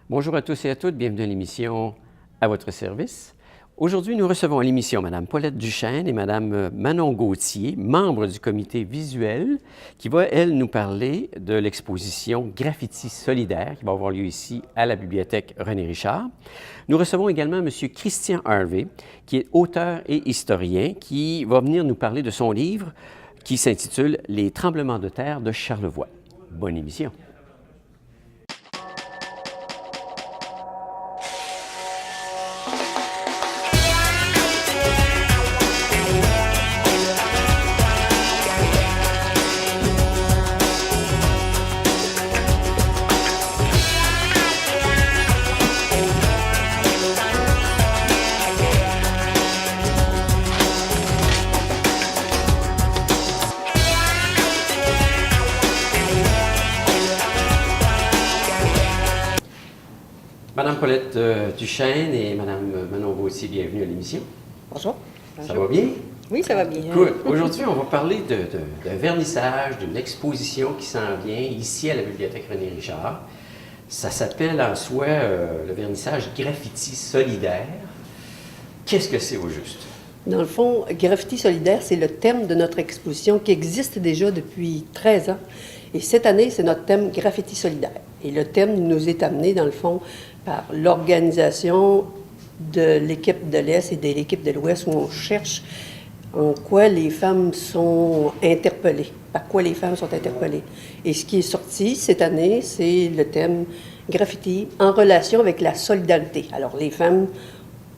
Bonjour à tous et à toutes, bienvenue à l'émission À votre service. Aujourd'hui, nous recevons à l'émission Mme Paulette Duchesne et Mme Manon Gauthier, membres du comité visuel, qui va, elle, nous parler de l'exposition Graffiti solidaire qui va avoir lieu ici à la bibliothèque René Richard. Nous recevons également M. Christian Harvey, qui est auteur et historien, qui va venir nous parler de son livre qui s'intitule « Les tremblements de terre de Charlevoix ». Bonne émission. Madame Paulette Duchesne et Madame Manon Gauthier, bienvenue à l'émission. Bonjour. Ça va bien? Oui, ça va bien. Good. Aujourd'hui, on va parler d'un vernissage, d'une exposition qui s'en vient ici à la bibliothèque René Richard. Ça s'appelle en soi le vernissage Graffiti solidaire. Qu'est-ce que c'est au juste? Dans le fond, Graffiti solidaire, c'est le thème de notre exposition qui existe déjà depuis 13 ans. Et cette année, c'est notre thème Graffiti solidaire. Et le thème nous est amené, dans le fond, par l'organisation de l'équipe de l'Est et de l'équipe de l'Ouest, où on cherche en quoi les femmes sont interpellées, par quoi les femmes sont interpellées. Et ce qui est sorti cette année, c'est le thème Graffiti en relation avec la solidarité. Alors, les femmes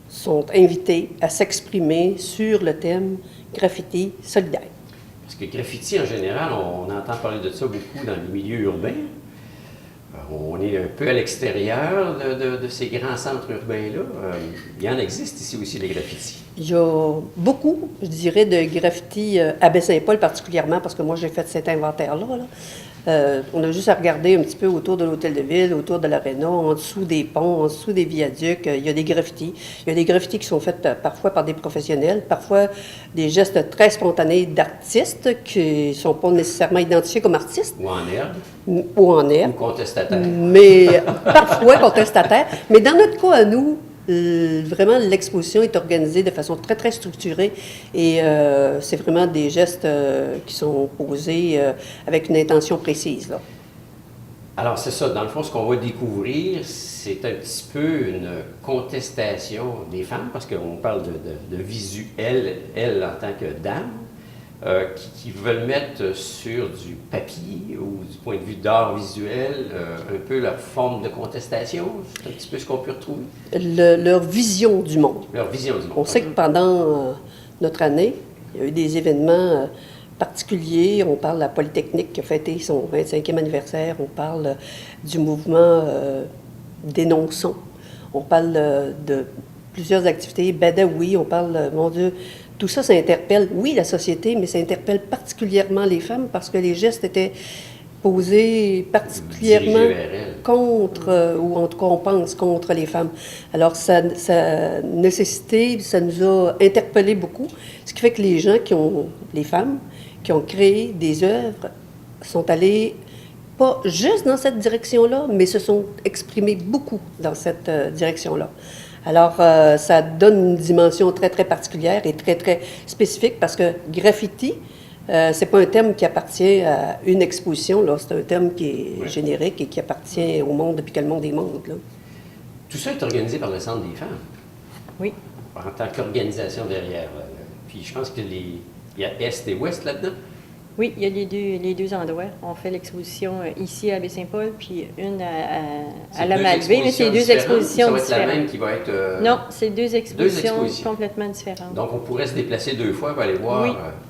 sont invitées à s'exprimer sur le thème Graffiti solidaire. Parce que graffiti, en général, on entend parler de ça beaucoup dans les milieux urbains. On est un peu à l'extérieur de ces grands centres urbains-là. Il y en existe ici aussi, des graffitis. Il y a beaucoup, je dirais, de graffitis à Baie-Saint-Paul particulièrement, parce que moi, j'ai fait cet inventaire-là. On a juste à regarder un petit peu autour de l'Hôtel de Ville, autour de l'Aréna, en dessous des ponts, en dessous des viaducs. Il y a des graffitis. Il y a des graffitis qui sont faits parfois par des professionnels, parfois des gestes très spontanés d'artistes qui ne sont pas nécessairement identifiés comme artistes. Ou en herbe. Ou en herbe. Ou contestataires. Mais parfois contestataires. Mais dans notre cas, à nous, vraiment, l'exposition est organisée de façon très, très structurée et c'est vraiment des gestes qui sont posés avec une intention précise, là. Alors, c'est ça. Dans le fond, ce qu'on va découvrir, c'est un petit peu une contestation des femmes, parce qu'on parle de visuel, elles en tant que dames, qui veulent mettre sur du papier ou du point de vue d'art visuel un peu leur forme de contestation. C'est un petit peu ce qu'on peut retrouver. Leur vision du monde. Leur vision du monde. On sait que pendant notre année, il y a eu des événements particuliers. On parle de la Polytechnique qui a fêté son 25e anniversaire. On parle du mouvement Dénonçons. On parle de plusieurs activités. Badawi, on parle, mon Dieu, tout ça, ça interpelle, oui, la société, mais ça interpelle particulièrement les femmes parce que les gestes étaient posés particulièrement contre, ou en tout cas, on pense contre les femmes. Alors, ça nécessité, ça nous a interpellés beaucoup, ce qui fait que les gens les femmes qui ont créé des œuvres sont allées pas juste dans cette direction-là, mais se sont exprimées beaucoup dans cette direction-là. Alors, ça donne une dimension très, très particulière et très, très spécifique parce que graffiti, c'est pas un thème qui appartient à une exposition, là. C'est un thème qui est générique et qui appartient au monde depuis que le monde est monde, là. Tout ça est organisé par le Centre des femmes. Oui. En tant qu'organisation derrière. Puis je pense qu'il y a Est et Ouest là-dedans. Oui, il y a les deux endroits. On fait l'exposition ici à Baie-Saint-Paul, puis une à la Malbaie, mais c'est deux expositions différentes. Ça va être la même qui va être... Non, c'est deux expositions complètement différentes. Donc, on pourrait se déplacer deux fois pour aller voir... Oui,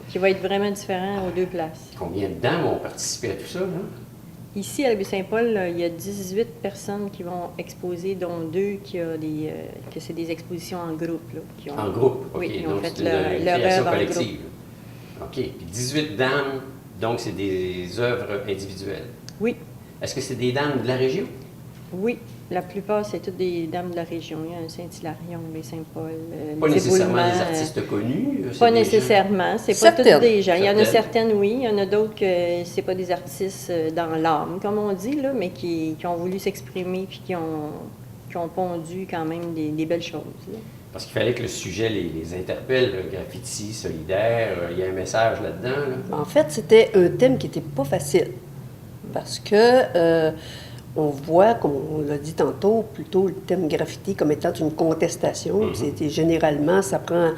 qui va être vraiment différent aux deux places. Combien de dames vont participer à tout ça, là? Ici, à Baie-Saint-Paul, il y a 18 personnes qui vont exposer, dont deux que c'est des expositions en groupe. Là, en groupe? OK. Oui, donc, c'est une création collective. En groupe. OK. Puis 18 dames, donc c'est des œuvres individuelles. Oui. Est-ce que c'est des dames de la région? Oui, la plupart, c'est toutes des dames de la région. Il y a un Saint-Hilarion, les Saint-Paul, Pas les nécessairement Éboulements. des artistes connus. C'est Pas des gens- nécessairement. C'est pas Certaines. toutes des gens. Il y en a Certaines. certaines, oui. Il y en a d'autres que c'est pas des artistes dans l'âme, comme on dit, là, mais qui ont voulu s'exprimer puis qui ont pondu quand même des belles choses, là. Parce qu'il fallait que le sujet les interpelle, le graffiti solidaire, il y a un message là-dedans. Là. En fait, c'était un thème qui n'était pas facile parce que on voit, comme on l'a dit tantôt, plutôt le thème graffiti comme étant une contestation. C'était généralement, ça prend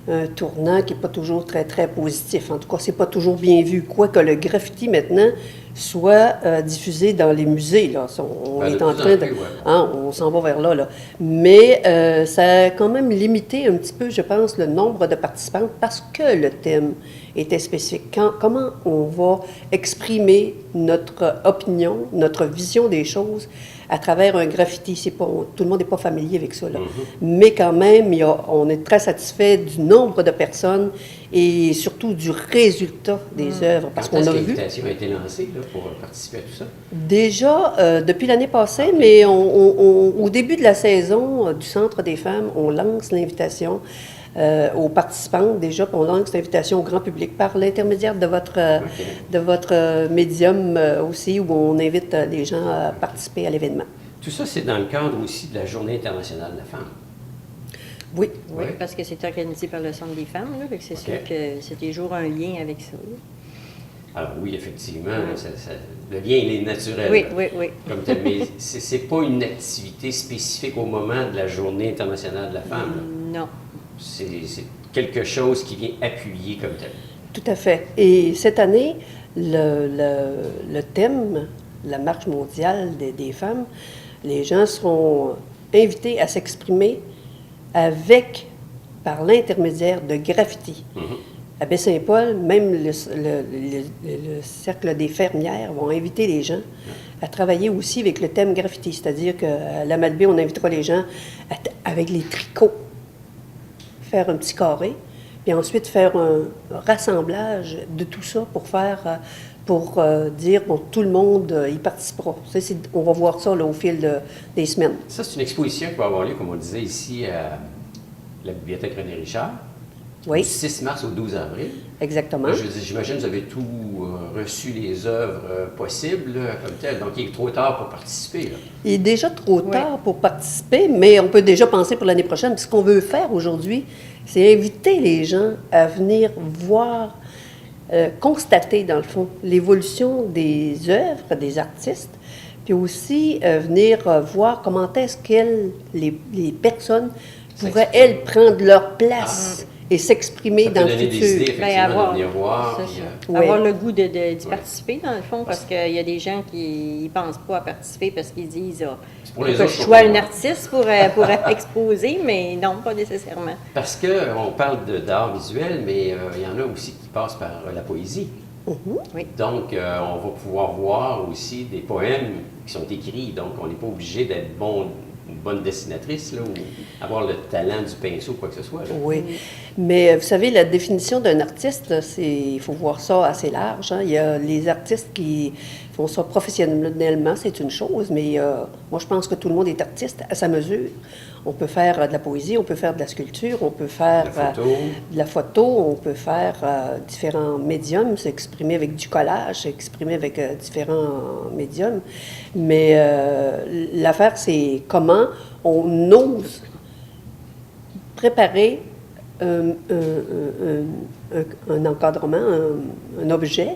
un tournant qui n'est pas toujours très, très positif. En tout cas, c'est pas toujours bien vu. Quoique le graffiti, maintenant, soit diffusé dans les musées. Là. On Ben, de est en plus en train de... plus, ouais. Hein, on s'en va vers là. Mais ça a quand même limité un petit peu, je pense, le nombre de participants parce que le thème était spécifique. Comment on va exprimer notre opinion, notre vision des choses à travers un graffiti. Tout le monde n'est pas familier avec ça. Là. Mais quand même, on est très satisfait du nombre de personnes et surtout du résultat des œuvres. Parce Quand qu'on est-ce a que vu l'invitation a été lancée là, pour participer à tout ça? déjà depuis l'année passée, mais au début de la saison du Centre des femmes, on lance l'invitation aux participantes déjà, puis on lance l'invitation au grand public par l'intermédiaire de votre médium aussi, où on invite les gens à participer à l'événement. Tout ça, c'est dans le cadre aussi de la Journée internationale de la femme. Oui. Oui, Ouais. parce que c'est organisé par le Centre des femmes, là, fait que c'est sûr que c'est toujours un lien avec ça, là. Alors oui, effectivement, le lien, il est naturel. Oui, là, oui, oui. Comme tel, mais c'est pas une activité spécifique au moment de la Journée internationale de la femme. là. Non. C'est quelque chose qui vient appuyer comme tel. Tout à fait. Et cette année, le thème, la marche mondiale des femmes, les gens seront invités à s'exprimer par l'intermédiaire de graffiti. À Baie-Saint-Paul, même le Cercle des fermières vont inviter les gens à travailler aussi avec le thème graffiti. C'est-à-dire qu'à la Malbaie, on invitera les gens avec les tricots, faire un petit carré, puis ensuite faire un rassemblage de tout ça pour dire, bon, tout le monde y participera. On va voir ça là, au fil des semaines. Ça, c'est une exposition qui va avoir lieu, comme on disait, ici à la Bibliothèque René Richard. Oui. Du 6 mars au 12 avril. Exactement. Là, j'imagine que vous avez tout reçu les œuvres possibles là, comme tel, donc il est trop tard pour participer. Là. Il est déjà trop tard pour participer, mais on peut déjà penser pour l'année prochaine. Ce qu'on veut faire aujourd'hui, c'est inviter les gens à venir voir, constater, dans le fond, l'évolution des œuvres des artistes, puis aussi venir voir comment est-ce les personnes pourraient, elles, prendre leur place et s'exprimer Ça peut dans le donner des idées, futur. effectivement, de venir voir. c'est puis, ça. Oui. Avoir le goût d'y participer, dans le fond, parce qu'il y a des gens qui ne pensent pas à participer parce qu'ils disent C'est pour les que autres, je faut sois qu'on- un artiste pour exposer, mais non, pas nécessairement. Parce qu'on parle d'art visuel, mais il y en a aussi qui passent par la poésie. Oui. Donc, on va pouvoir voir aussi des poèmes qui sont écrits. Donc, on n'est pas obligé d'être une bonne dessinatrice là, ou avoir le talent du pinceau ou quoi que ce soit. Là. Oui, mais vous savez, la définition d'un artiste, il faut voir ça assez large. Hein. Il y a les artistes qui font ça professionnellement, c'est une chose, mais moi, je pense que tout le monde est artiste à sa mesure. On peut faire de la poésie, on peut faire de la sculpture, on peut faire de la photo, on peut faire différents médiums, s'exprimer avec du collage, s'exprimer avec différents médiums. Mais l'affaire, c'est comment on ose préparer un encadrement, un objet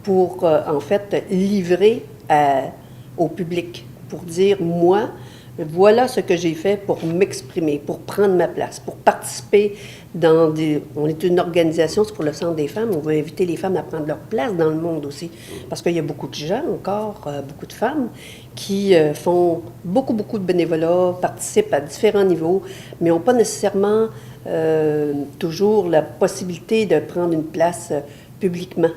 pour, en fait, livrer au public, pour dire, moi, voilà ce que j'ai fait pour m'exprimer, pour prendre ma place, pour participer dans des... On est une organisation, c'est pour le Centre des femmes, on veut inviter les femmes à prendre leur place dans le monde aussi, parce qu'il y a beaucoup de gens encore, beaucoup de femmes, qui font beaucoup de bénévolat, participent à différents niveaux, mais n'ont pas nécessairement toujours la possibilité de prendre une place publiquement.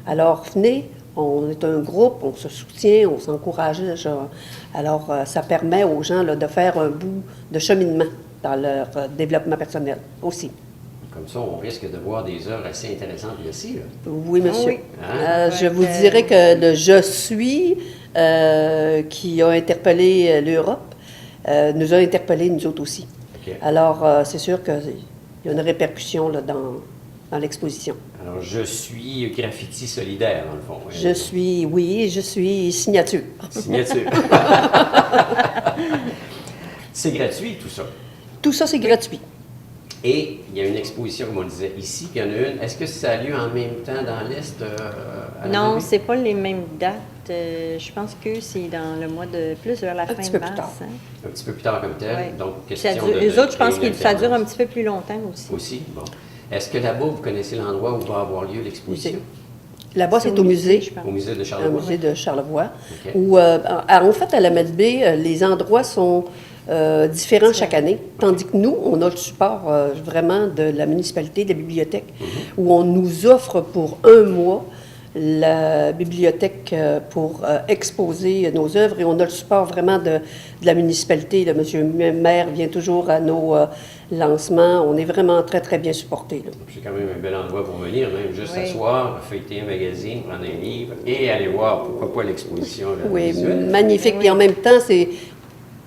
Alors, venez, on est un groupe, on se soutient, on s'encourage. Alors, ça permet aux gens là, de faire un bout de cheminement dans leur développement personnel aussi. Comme ça, on risque de voir des œuvres assez intéressantes aussi. Là. Oui, monsieur. Oui. Hein? Je vous dirais que le « je suis », qui a interpellé l'Europe, nous a interpellés, nous autres aussi. OK. Alors, c'est sûr qu'il y a une répercussion là, dans l'exposition. Alors, je suis graffiti solidaire, dans le fond. Je suis signature. Signature. C'est gratuit, tout ça. Tout ça, c'est gratuit. Et il y a une exposition, comme on disait ici, puis il y en a une. Est-ce que ça a lieu en même temps dans l'Est? À la Non, Namibie? c'est pas les mêmes dates. Je pense que c'est dans le mois de plus vers la fin petit de peu plus mars. tard. Hein. Un petit peu plus tard comme tel. Ouais. Donc, Ça question dure- de... les autres, je pense créer que une ça dure un alternance. petit peu plus longtemps aussi. Aussi, bon. Est-ce que là-bas, vous connaissez l'endroit où va avoir lieu l'exposition? Musée. Là-bas, c'est au musée. je pense. Au musée de Un Charlevoix? musée de Charlevoix, OK. où, en fait, à la Med-B, les endroits sont différents chaque année, tandis que nous, on a le support vraiment de la municipalité, de la bibliothèque, où on nous offre pour un mois la bibliothèque pour exposer nos œuvres, et on a le support vraiment de la municipalité. Monsieur le maire vient toujours à nos lancements. On est vraiment très, très bien supportés. Là. C'est quand même un bel endroit pour venir, même juste Oui. s'asseoir, feuilleter un magazine, prendre un livre et aller voir, pourquoi pas, l'exposition Oui, visuelle. magnifique. Oui. Et en même temps, c'est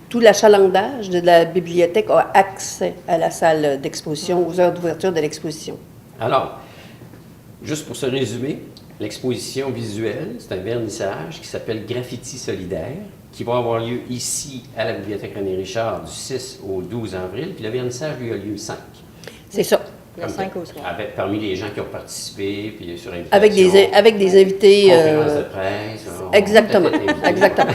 tout l'achalandage de la bibliothèque a accès à la salle d'exposition, aux heures d'ouverture de l'exposition. Alors, juste pour se résumer, l'exposition visuelle, c'est un vernissage qui s'appelle Graffiti solidaire, qui va avoir lieu ici à la Bibliothèque René Richard du 6 au 12 avril, puis le vernissage, lui, a lieu le 5. C'est ça. Le 5 au soir. Parmi les gens qui ont participé, puis sur invitation. Avec des invités. Conférence de presse. on va Exactement. peut-être être invités. Exactement.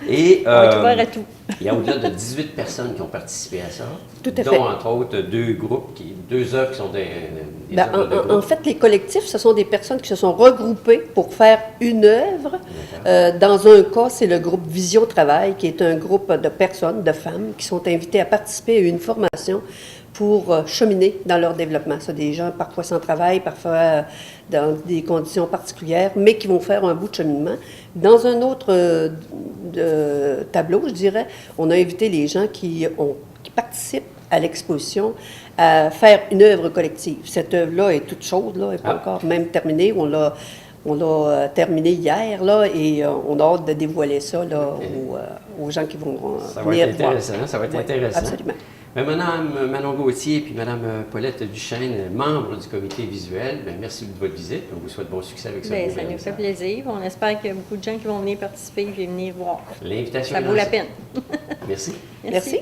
Et On est ouvert à tout. il y a au-delà de 18 personnes qui ont participé à ça. Tout à dont, fait. entre autres, deux œuvres qui sont des Ben, œuvres de en groupe. fait, les collectifs, ce sont des personnes qui se sont regroupées pour faire une œuvre. Dans un cas, c'est le groupe Visio Travail, qui est un groupe de personnes, de femmes, qui sont invitées à participer à une formation pour cheminer dans leur développement. C'est des gens parfois sans travail, parfois dans des conditions particulières, mais qui vont faire un bout de cheminement. Dans un autre tableau, je dirais, on a invité les gens qui participent à l'exposition à faire une œuvre collective. Cette œuvre-là est toute chaude, là, elle n'est pas encore même terminée. On l'a terminée hier, là, et on a hâte de dévoiler ça là, aux gens qui vont Ça va venir être voir. intéressant, ça va être Oui, intéressant. absolument. Mais Madame Manon Gauthier puis Madame Paulette Duchesne, membres du comité visuel, bien, merci de votre visite. On vous souhaite bon succès avec ce Bien, beau ça nous fait vernissage. plaisir. On espère qu'il y a beaucoup de gens qui vont venir participer et venir voir. L'invitation Ça est vaut la lancée. peine. Merci. Merci.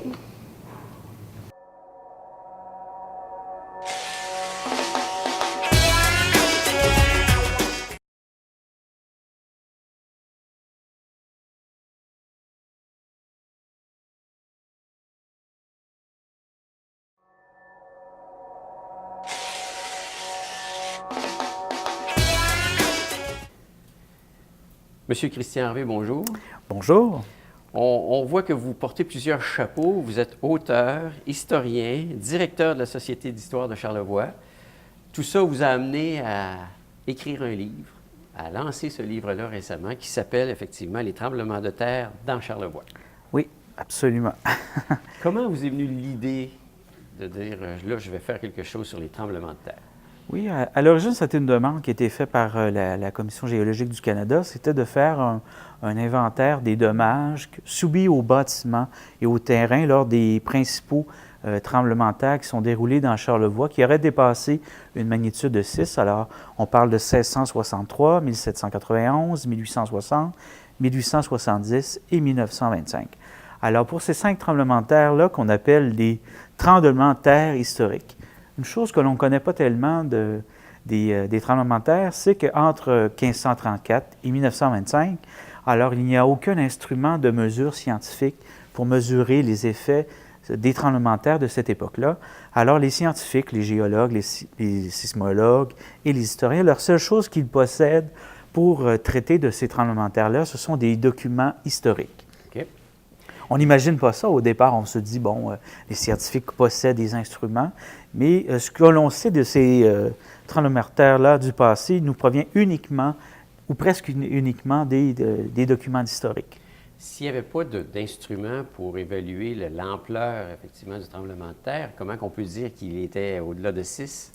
Monsieur Christian Harvey, bonjour. Bonjour. On voit que vous portez plusieurs chapeaux. Vous êtes auteur, historien, directeur de la Société d'histoire de Charlevoix. Tout ça vous a amené à écrire un livre, à lancer ce livre-là récemment, qui s'appelle effectivement « Les tremblements de terre dans Charlevoix Oui, absolument. ». Comment vous est venue l'idée de dire « là, je vais faire quelque chose sur les tremblements de terre ». Oui, à l'origine, c'était une demande qui a été faite par la Commission géologique du Canada. C'était de faire un inventaire des dommages subis aux bâtiments et aux terrains lors des principaux tremblements de terre qui sont déroulés dans Charlevoix, qui auraient dépassé une magnitude de 6. Alors, on parle de 1663, 1791, 1860, 1870 et 1925. Alors, pour ces 5 tremblements de terre-là, qu'on appelle des tremblements de terre historiques, une chose que l'on ne connaît pas tellement des tremblements de terre, c'est qu'entre 1534 et 1925, alors il n'y a aucun instrument de mesure scientifique pour mesurer les effets des tremblements de terre de cette époque-là. Alors les scientifiques, les géologues, les sismologues et les historiens, leur seule chose qu'ils possèdent pour traiter de ces tremblements de terre-là, ce sont des documents historiques. OK. On n'imagine pas ça. Au départ, on se dit, bon, les scientifiques possèdent des instruments, mais ce que l'on sait de ces tremblements de terre-là du passé nous provient uniquement, ou presque uniquement, des documents historiques. S'il n'y avait pas d'instruments pour évaluer l'ampleur, effectivement, du tremblement de terre, comment on peut dire qu'il était au-delà de 6?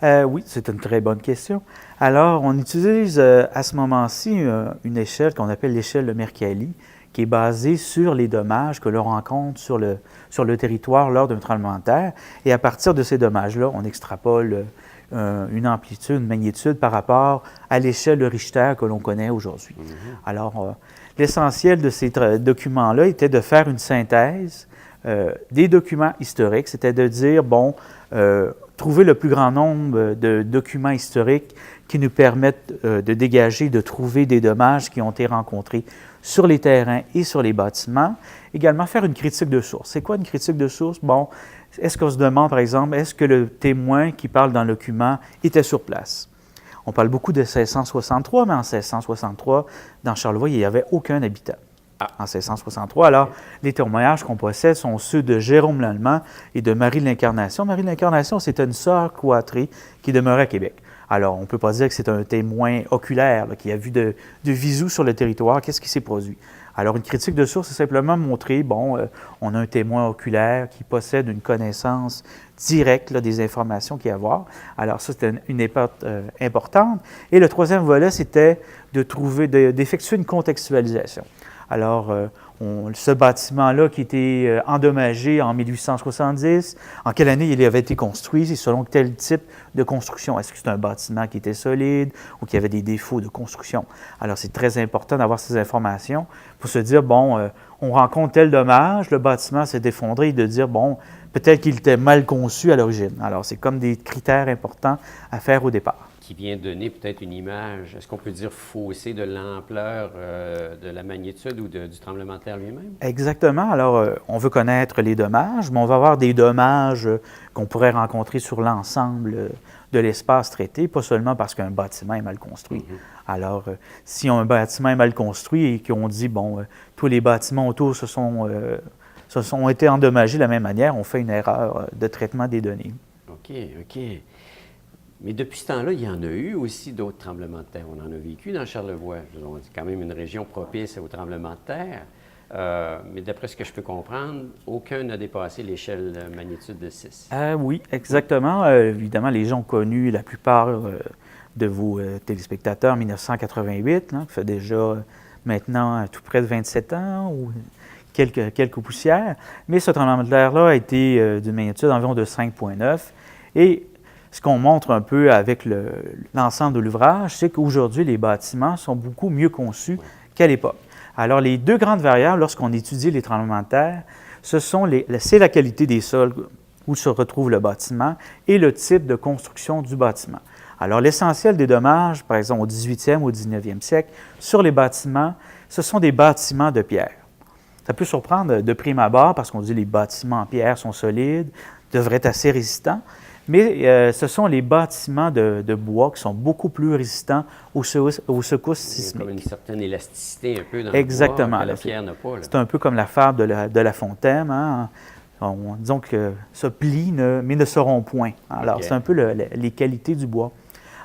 Oui, c'est une très bonne question. Alors, on utilise à ce moment-ci une échelle qu'on appelle l'échelle de Mercalli, qui est basée sur les dommages que l'on rencontre sur le territoire lors d'un tremblement de terre. Et à partir de ces dommages-là, on extrapole une amplitude, une magnitude par rapport à l'échelle de Richter que l'on connaît aujourd'hui. Alors, l'essentiel de ces documents-là était de faire une synthèse des documents historiques, c'était de dire, trouver le plus grand nombre de documents historiques qui nous permettent de dégager, de trouver des dommages qui ont été rencontrés sur les terrains et sur les bâtiments. Également, faire une critique de source. C'est quoi une critique de source? Bon, est-ce qu'on se demande, par exemple, est-ce que le témoin qui parle dans le document était sur place? On parle beaucoup de 1663, mais en 1663, dans Charlevoix, il n'y avait aucun habitant. En 1663. Alors, les témoignages qu'on possède sont ceux de Jérôme Lallemand et de Marie de l'Incarnation. Marie de l'Incarnation, c'était une sœur cloîtrée qui demeurait à Québec. Alors, on ne peut pas dire que c'est un témoin oculaire là, qui a vu de visu sur le territoire. Qu'est-ce qui s'est produit? Alors, une critique de source, c'est simplement montrer, on a un témoin oculaire qui possède une connaissance directe là, des informations qu'il y a à voir. Alors, ça, c'était une époque importante. Et le troisième volet, c'était d'effectuer une contextualisation. Alors, ce bâtiment-là qui était endommagé en 1870, en quelle année il avait été construit et selon quel type de construction? Est-ce que c'est un bâtiment qui était solide ou qui avait des défauts de construction? Alors, c'est très important d'avoir ces informations pour se dire, on rencontre tel dommage, le bâtiment s'est effondré, et de dire, peut-être qu'il était mal conçu à l'origine. Alors, c'est comme des critères importants à faire au départ. Qui vient donner peut-être une image, est-ce qu'on peut dire faussée de l'ampleur de la magnitude ou du tremblement de terre lui-même? Exactement. Alors, on veut connaître les dommages, mais on va avoir des dommages qu'on pourrait rencontrer sur l'ensemble de l'espace traité, pas seulement parce qu'un bâtiment est mal construit. Alors, si un bâtiment est mal construit et qu'on dit, tous les bâtiments autour se sont été endommagés de la même manière, on fait une erreur de traitement des données. OK. Mais depuis ce temps-là, il y en a eu aussi d'autres tremblements de terre. On en a vécu dans Charlevoix. C'est quand même une région propice aux tremblements de terre. Mais d'après ce que je peux comprendre, aucun n'a dépassé l'échelle magnitude de 6. Oui, exactement. Évidemment, les gens ont connu la plupart de vos téléspectateurs 1988, qui fait déjà maintenant tout près de 27 ans ou quelques poussières. Mais ce tremblement de terre-là a été d'une magnitude environ de 5,9. Et ce qu'on montre un peu avec l'ensemble de l'ouvrage, c'est qu'aujourd'hui, les bâtiments sont beaucoup mieux conçus qu'à l'époque. Alors, les deux grandes variables, lorsqu'on étudie les tremblements de terre, c'est la qualité des sols où se retrouve le bâtiment et le type de construction du bâtiment. Alors, l'essentiel des dommages, par exemple au 18e ou au 19e siècle, sur les bâtiments, ce sont des bâtiments de pierre. Ça peut surprendre de prime abord parce qu'on dit que les bâtiments en pierre sont solides, devraient être assez résistants. Mais ce sont les bâtiments de bois qui sont beaucoup plus résistants aux secousses sismiques. Comme une certaine élasticité un peu dans Exactement, le bois que la pierre n'a pas. C'est un peu comme la fable de La Fontaine. Hein? Disons que se plient, mais ne seront point. Alors, c'est un peu les qualités du bois.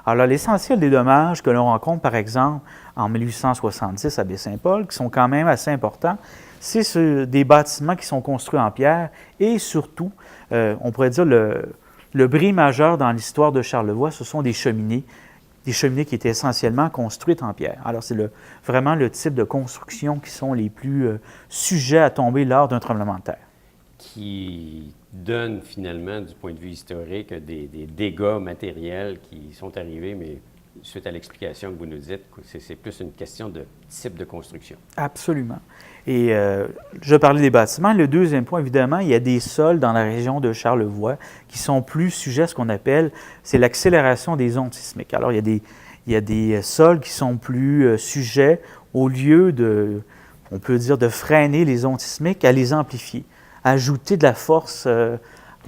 Alors, l'essentiel des dommages que l'on rencontre, par exemple, en 1870 à Baie-Saint-Paul, qui sont quand même assez importants, c'est des bâtiments qui sont construits en pierre et surtout, on pourrait dire le bris majeur dans l'histoire de Charlevoix, ce sont des cheminées qui étaient essentiellement construites en pierre. Alors, c'est vraiment le type de construction qui sont les plus sujets à tomber lors d'un tremblement de terre. Qui donne finalement, du point de vue historique, des dégâts matériels qui sont arrivés, mais suite à l'explication que vous nous dites, c'est plus une question de type de construction. Absolument. Et je parlais des bâtiments. Le deuxième point, évidemment, il y a des sols dans la région de Charlevoix qui sont plus sujets à ce qu'on appelle, c'est l'accélération des ondes sismiques. Alors, il y a des sols qui sont plus sujets, au lieu on peut dire, de freiner les ondes sismiques, à les amplifier, à ajouter de la force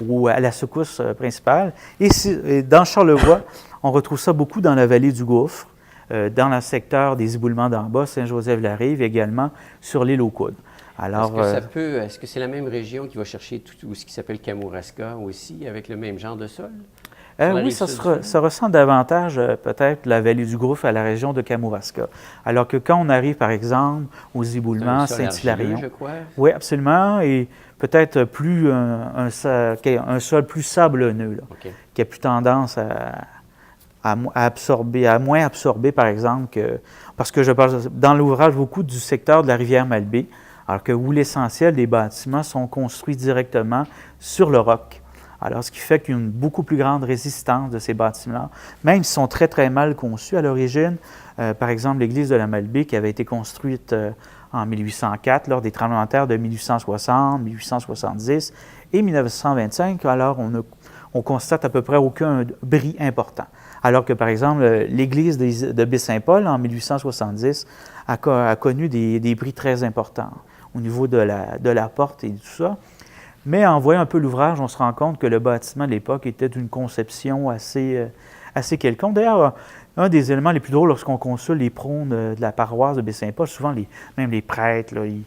ou à la secousse principale. Et dans Charlevoix, on retrouve ça beaucoup dans la vallée du Gouffre, dans le secteur des éboulements d'en bas, Saint-Joseph-la-Rive, également sur l'île aux Coudes. Alors, est-ce que c'est la même région qui va chercher tout ce qui s'appelle Kamouraska aussi, avec le même genre de sol? Sur la Oui, rive ça, sud du ça ressemble davantage peut-être la vallée du Gouffre à la région de Kamouraska. Alors que quand on arrive, par exemple, aux C'est éboulements, un sol argileux, Saint-Hilarion, je crois. oui, absolument, et peut-être plus un sol plus sablonneux, là, OK. qui a plus tendance à absorber, à moins absorber, par exemple, parce que je parle dans l'ouvrage beaucoup du secteur de la rivière Malbaie, alors que où l'essentiel des bâtiments sont construits directement sur le roc. Alors, ce qui fait qu'il y a une beaucoup plus grande résistance de ces bâtiments, même s'ils sont très, très mal conçus à l'origine. Par exemple, l'église de la Malbaie, qui avait été construite en 1804, lors des tremblements de terre de 1860, 1870 et 1925, alors on constate à peu près aucun bris important. Alors que, par exemple, l'église de Baie-Saint-Paul, en 1870, a connu des bris très importants au niveau de la porte et tout ça. Mais en voyant un peu l'ouvrage, on se rend compte que le bâtiment de l'époque était d'une conception assez quelconque. D'ailleurs, un des éléments les plus drôles lorsqu'on consulte les prônes de la paroisse de Baie-Saint-Paul, souvent même les prêtres, là, ils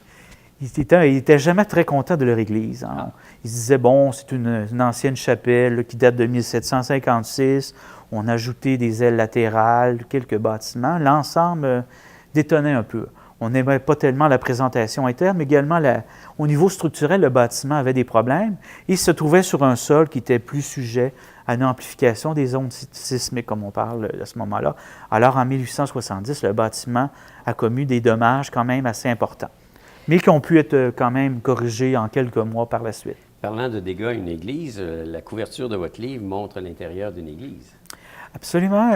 n'étaient jamais très contents de leur église. Hein. Ils se disaient, bon, c'est une ancienne chapelle là, qui date de 1756. On a ajouté des ailes latérales, quelques bâtiments. L'ensemble détonnait un peu. On n'aimait pas tellement la présentation interne, mais également au niveau structurel, le bâtiment avait des problèmes. Il se trouvait sur un sol qui était plus sujet à une amplification des ondes sismiques, comme on parle à ce moment-là. Alors, en 1870, le bâtiment a commu des dommages quand même assez importants, mais qui ont pu être quand même corrigés en quelques mois par la suite. Parlant de dégâts à une église, la couverture de votre livre montre l'intérieur d'une église. Absolument.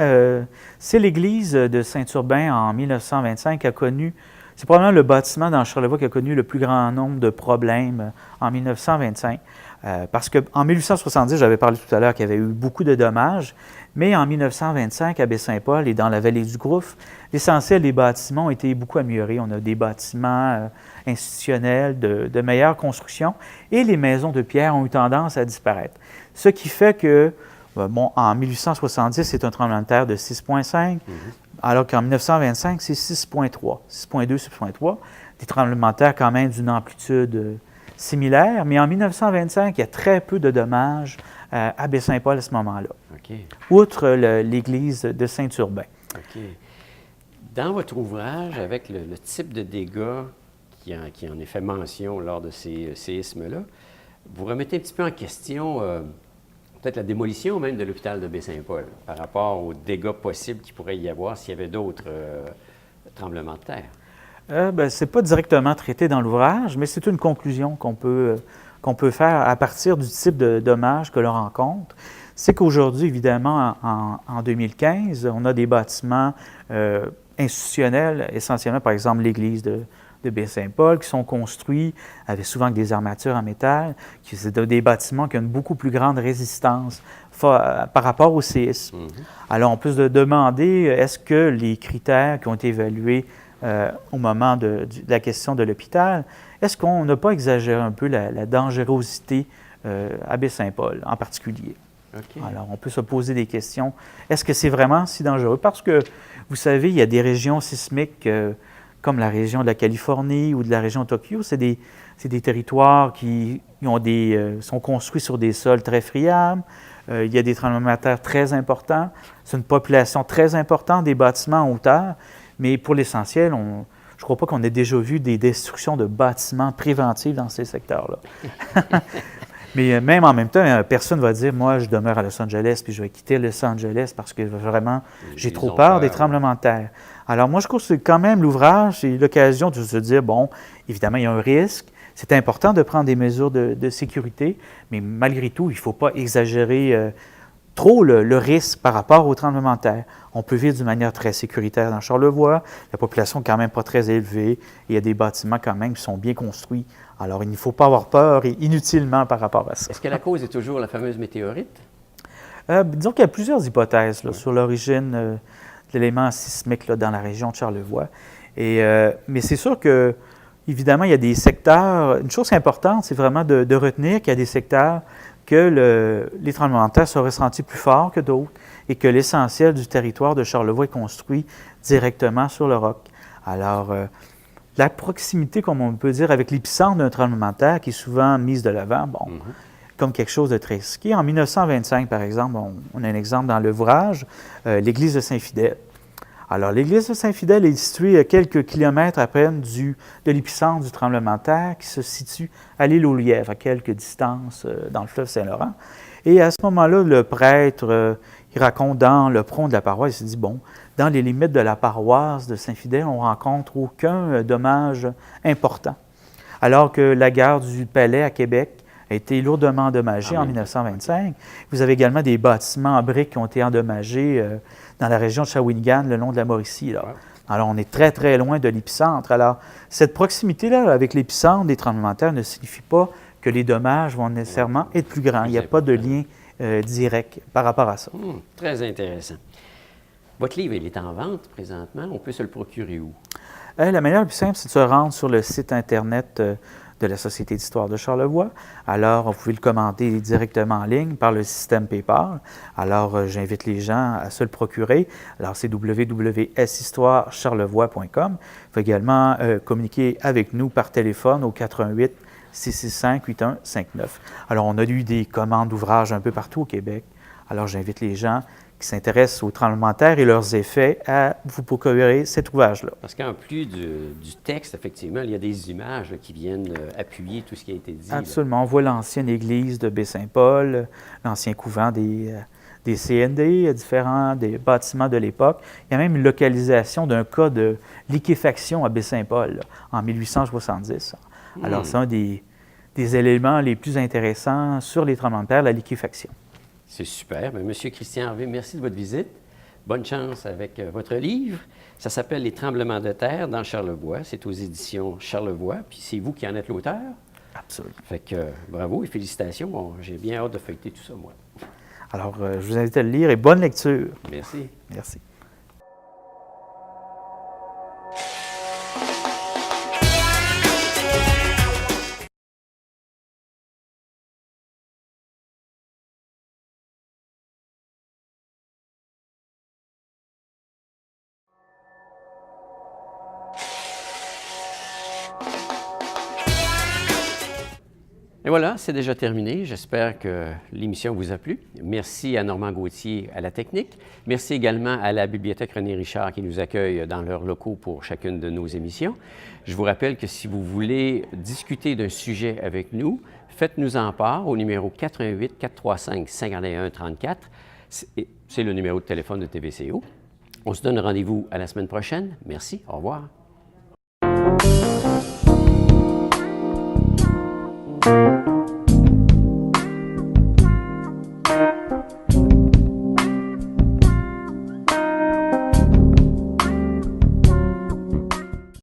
C'est l'église de Saint-Urbain en 1925 qui a connu, c'est probablement le bâtiment dans Charlevoix qui a connu le plus grand nombre de problèmes en 1925. Parce qu'en 1870, j'avais parlé tout à l'heure qu'il y avait eu beaucoup de dommages, mais en 1925, à Baie-Saint-Paul et dans la vallée du Gouffre, l'essentiel des bâtiments ont été beaucoup améliorés. On a des bâtiments institutionnels de meilleure construction et les maisons de pierre ont eu tendance à disparaître. Ce qui fait que en 1870, c'est un tremblement de terre de 6,5, alors qu'en 1925, c'est 6,3, 6,2, 6,3, des tremblements de terre quand même d'une amplitude similaire, mais en 1925, il y a très peu de dommages à Baie-Saint-Paul à ce moment-là, outre l'église de Saint-Urbain. OK. Dans votre ouvrage, avec le type de dégâts qui en est fait mention lors de ces séismes-là, vous remettez un petit peu en question peut-être la démolition même de l'hôpital de Baie-Saint-Paul par rapport aux dégâts possibles qu'il pourrait y avoir s'il y avait d'autres tremblements de terre. Ce n'est pas directement traité dans l'ouvrage, mais c'est une conclusion qu'on peut faire à partir du type de dommages que l'on rencontre. C'est qu'aujourd'hui, évidemment, en 2015, on a des bâtiments institutionnels, essentiellement, par exemple, l'église de Baie-Saint-Paul, qui sont construits souvent avec des armatures en métal, qui sont des bâtiments qui ont une beaucoup plus grande résistance par rapport au séisme. Alors, on peut se demander, est-ce que les critères qui ont été évalués au moment de la question de l'hôpital, est-ce qu'on n'a pas exagéré un peu la dangerosité à Baie-Saint-Paul en particulier? Okay. Alors, on peut se poser des questions. Est-ce que c'est vraiment si dangereux? Parce que, vous savez, il y a des régions sismiques comme la région de la Californie ou de la région de Tokyo. C'est des territoires qui sont construits sur des sols très friables. Il y a des tremblements de terre très importants. C'est une population très importante, des bâtiments en hauteur. Mais pour l'essentiel, je ne crois pas qu'on ait déjà vu des destructions de bâtiments préventifs dans ces secteurs-là. Mais même en même temps, personne ne va dire, moi, je demeure à Los Angeles, puis je vais quitter Los Angeles parce que vraiment, j'ai trop peur des tremblements de terre. Alors moi, je trouve que c'est quand même l'ouvrage, c'est l'occasion de se dire, bon, évidemment, il y a un risque. C'est important de prendre des mesures de sécurité, mais malgré tout, il ne faut pas exagérer trop le risque par rapport au tremblement de terre. On peut vivre d'une manière très sécuritaire dans Charlevoix. La population n'est quand même pas très élevée. Et il y a des bâtiments quand même qui sont bien construits. Alors, il ne faut pas avoir peur inutilement par rapport à ça. Est-ce que la cause est toujours la fameuse météorite? Disons qu'il y a plusieurs hypothèses sur l'origine de l'élément sismique dans la région de Charlevoix. Mais c'est sûr que, évidemment, il y a des secteurs. Une chose importante, c'est vraiment de retenir qu'il y a des secteurs que les tremblements de terre sont ressentis plus forts que d'autres et que l'essentiel du territoire de Charlevoix est construit directement sur le roc. Alors, la proximité, comme on peut dire, avec l'épicentre d'un tremblement de terre qui est souvent mise de l'avant, comme quelque chose de très risqué. En 1925, par exemple, on a un exemple dans l'ouvrage, l'église de Saint-Fidèle. Alors, l'église de Saint-Fidèle est située à quelques kilomètres à peine de l'épicentre du tremblement de terre qui se situe à l'île aux Lièvres, à quelques distances dans le fleuve Saint-Laurent. Et à ce moment-là, le prêtre, il raconte dans le prompt de la paroisse, il se dit, bon, dans les limites de la paroisse de Saint-Fidèle, on ne rencontre aucun dommage important. Alors que la gare du Palais à Québec a été lourdement endommagée en 1925. Vous avez également des bâtiments en briques qui ont été endommagés dans la région de Shawinigan, le long de la Mauricie. Là. Alors, on est très, très loin de l'épicentre. Alors, cette proximité-là avec l'épicentre des tremblements de terre ne signifie pas que les dommages vont nécessairement être plus grands. Il n'y a pas de lien direct par rapport à ça. Très intéressant. Votre livre, il est en vente présentement. On peut se le procurer où? La manière la plus simple, c'est de se rendre sur le site Internet de la Société d'histoire de Charlevoix. Alors, vous pouvez le commander directement en ligne par le système PayPal. Alors, j'invite les gens à se le procurer. Alors, c'est www.shistoirecharlevoix.com. Il faut également communiquer avec nous par téléphone au 88 665 8159. Alors, on a eu des commandes d'ouvrages un peu partout au Québec. Alors, j'invite les gens qui s'intéressent aux tremblements de terre et leurs effets à vous procurer cet ouvrage-là. Parce qu'en plus du texte, effectivement, il y a des images là, qui viennent appuyer tout ce qui a été dit. Absolument. Là. On voit l'ancienne église de Baie-Saint-Paul, l'ancien couvent des CND, des bâtiments de l'époque. Il y a même une localisation d'un cas de liquéfaction à Baie-Saint-Paul là, en 1870. Alors, c'est un des éléments les plus intéressants sur les tremblements de terre, la liquéfaction. C'est super. Bien, Monsieur Christian Harvey, merci de votre visite. Bonne chance avec votre livre. Ça s'appelle « Les tremblements de terre dans Charlevoix ». C'est aux éditions Charlevoix. Puis c'est vous qui en êtes l'auteur? Absolument. Fait que bravo et félicitations. Bon, j'ai bien hâte de feuilleter tout ça, moi. Alors, je vous invite à le lire et bonne lecture. Merci. Merci. Et voilà, c'est déjà terminé. J'espère que l'émission vous a plu. Merci à Normand Gauthier à la technique. Merci également à la Bibliothèque René Richard qui nous accueille dans leurs locaux pour chacune de nos émissions. Je vous rappelle que si vous voulez discuter d'un sujet avec nous, faites-nous en part au numéro 88 435 51 34. C'est le numéro de téléphone de TVCO. On se donne rendez-vous à la semaine prochaine. Merci. Au revoir.